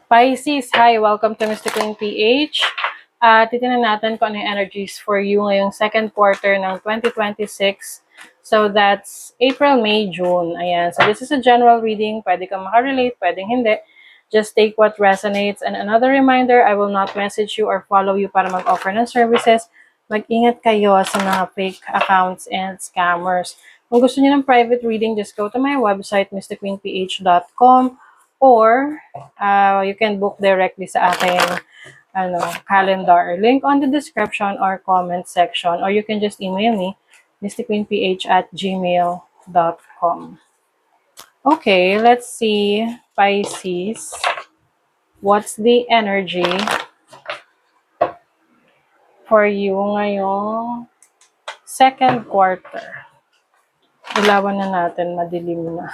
Pisces, hi! Welcome to Mystic Queen PH. Titignan natin kung ano yung energies for you ngayong second quarter ng 2026. So that's April, May, June. Ayan. So this is a general reading. Pwede kang makarelate, pwedeng hindi. Just take what resonates. And another reminder, I will not message you or follow you para mag-offer ng services. Mag-ingat kayo sa mga fake accounts and scammers. Kung gusto niyo ng private reading, just go to my website, mysticqueenph.com, or you can book directly sa aking calendar. Link on the description or comment section. Or you can just email me, mysticqueenph@gmail.com. Okay, let's see, Pisces. What's the energy for you ngayong second quarter? Ilawan na natin, madilim na.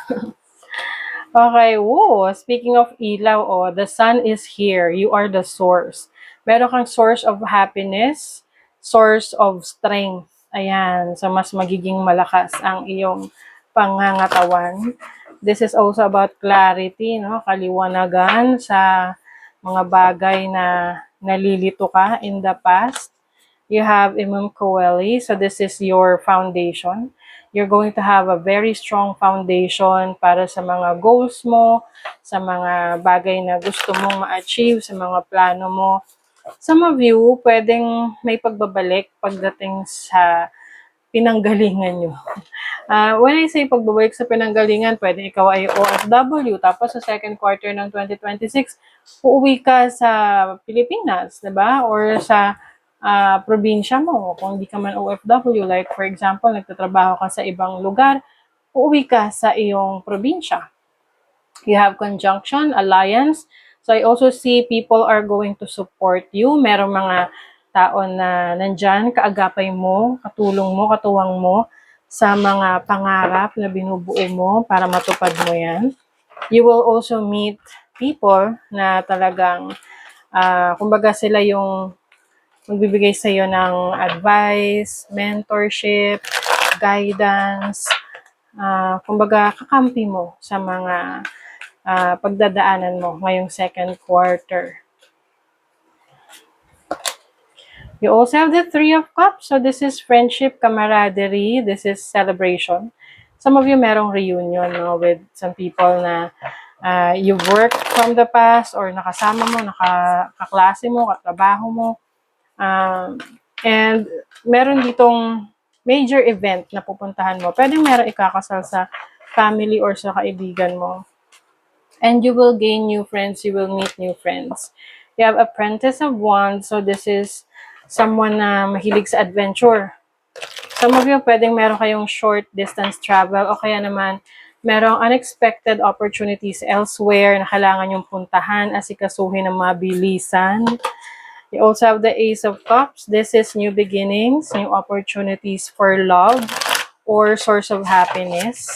Okay, woo! Speaking of ilaw, the sun is here. You are the source. Meron kang source of happiness, source of strength. Ayan, so mas magiging malakas ang iyong pangangatawan. This is also about clarity, no? Kaliwanagan sa mga bagay na nalilito ka in the past. You have Imam Coeli, so this is your foundation. You're going to have a very strong foundation para sa mga goals mo, sa mga bagay na gusto mong ma-achieve, sa mga plano mo. Some of you, pwedeng may pagbabalik pagdating sa pinanggalingan nyo. When I say pagbabalik sa pinanggalingan, pwede ikaw ay OFW, tapos sa second quarter ng 2026, uuwi ka sa Pilipinas, diba? Or sa probinsya mo, kung hindi ka man OFW, like for example, nagtatrabaho ka sa ibang lugar, uuwi ka sa iyong probinsya. You have conjunction, alliance. So I also see people are going to support you. Merong mga tao na nandyan, kaagapay mo, katulong mo, katuwang mo sa mga pangarap na binubuo mo para matupad mo yan. You will also meet people na talagang, kumbaga sila yung magbibigay sa iyo ng advice, mentorship, guidance, kumbaga kakampi mo sa mga pagdadaanan mo ngayong second quarter. You also have the Three of Cups. So this is friendship, camaraderie. This is celebration. Some of you merong reunion, no, with some people na you've worked from the past or nakasama mo, kaklase mo, katrabaho mo. And meron ditong major event na pupuntahan mo. Pwedeng meron ikakasal sa family or sa kaibigan mo. And you will gain new friends, you will meet new friends. You have Apprentice of Wands, so this is someone na mahilig sa adventure. Some of you, pwedeng meron kayong short distance travel o kaya naman merong unexpected opportunities elsewhere na kailangan yung puntahan, asikasuhin ng mabilisan. You also have the Ace of Cups. This is new beginnings, new opportunities for love or source of happiness.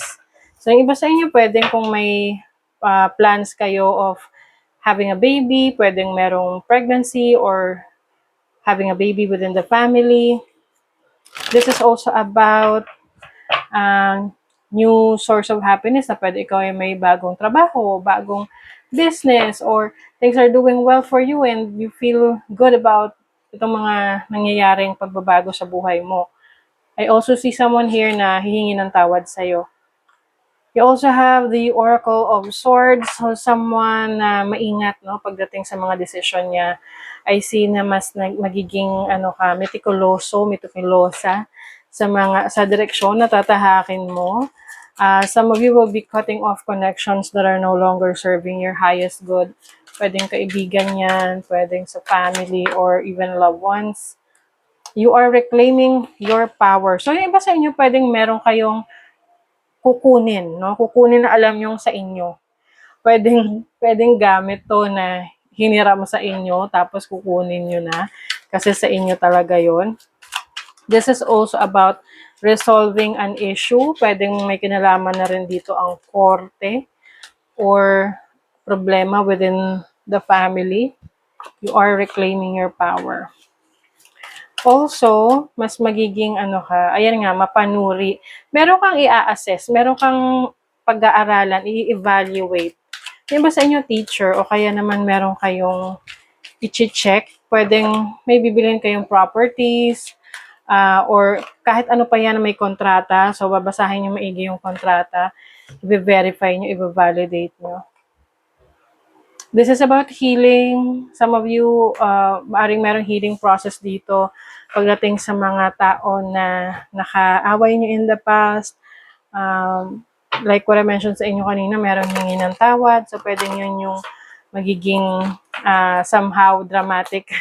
So, yung iba sa inyo, pwedeng kung may plans kayo of having a baby, pwedeng merong pregnancy or having a baby within the family. This is also about new source of happiness na pwede ikaw ay may bagong trabaho, bagong business, or things are doing well for you and you feel good about itong mga nangyayaring pagbabago sa buhay mo. I also see someone here na hihingi ng tawad sa'yo. You also have the Oracle of Swords, so someone na maingat, no, pagdating sa mga desisyon niya. I see na mas magiging meticulosa sa direksyon na tatahakin mo. Some of you will be cutting off connections that are no longer serving your highest good. Pwedeng kaibigan yan, pwedeng sa family, or even loved ones. You are reclaiming your power. So, yung iba sa inyo, pwedeng meron kayong kukunin, no? Kukunin na alam yung sa inyo. Pwedeng gamit to na hiniram sa inyo, tapos kukunin nyo na, kasi sa inyo talaga yon. This is also about resolving an issue. Pwedeng may kinalaman na rin dito ang korte or problema within the family. You are reclaiming your power. Also, mas magiging mapanuri. Meron kang i-assess, meron kang pag-aaralan, i-evaluate Yung ba sa inyo teacher o kaya naman meron kayong i-check, pwedeng may bibilin kayong properties, or kahit ano pa yan na may kontrata. So, babasahin nyo maigi yung kontrata, i-verify nyo, i-validate nyo. This is about healing. Some of you, maaring merong healing process dito pagdating sa mga tao na nakaaway nyo in the past. Like what I mentioned sa inyo kanina, meron hingi ng tawad. So, pwede yun yung magiging somehow dramatic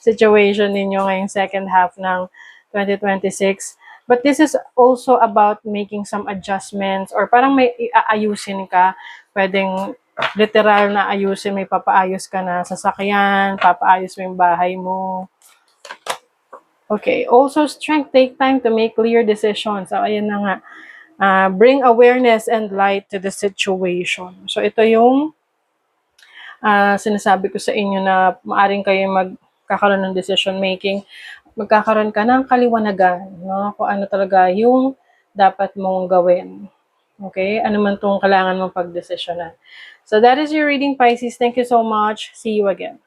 situation ninyo ngayong second half ng 2026. But this is also about making some adjustments or parang may aayusin ka. Pwedeng literal na ayusin, may papaayos ka na sasakyan, papaayos mo yung bahay mo. Okay, also strength, take time to make clear decisions. So, ayan na nga. Bring awareness and light to the situation. So, ito yung sinasabi ko sa inyo na maaring kayo magkakaroon ng decision making. Magkakaroon ka ng kaliwanagan, no? Kung ano talaga yung dapat mong gawin. Okay? Ano man itong kailangan mong pagdesisyonan. So, that is your reading, Pisces. Thank you so much. See you again.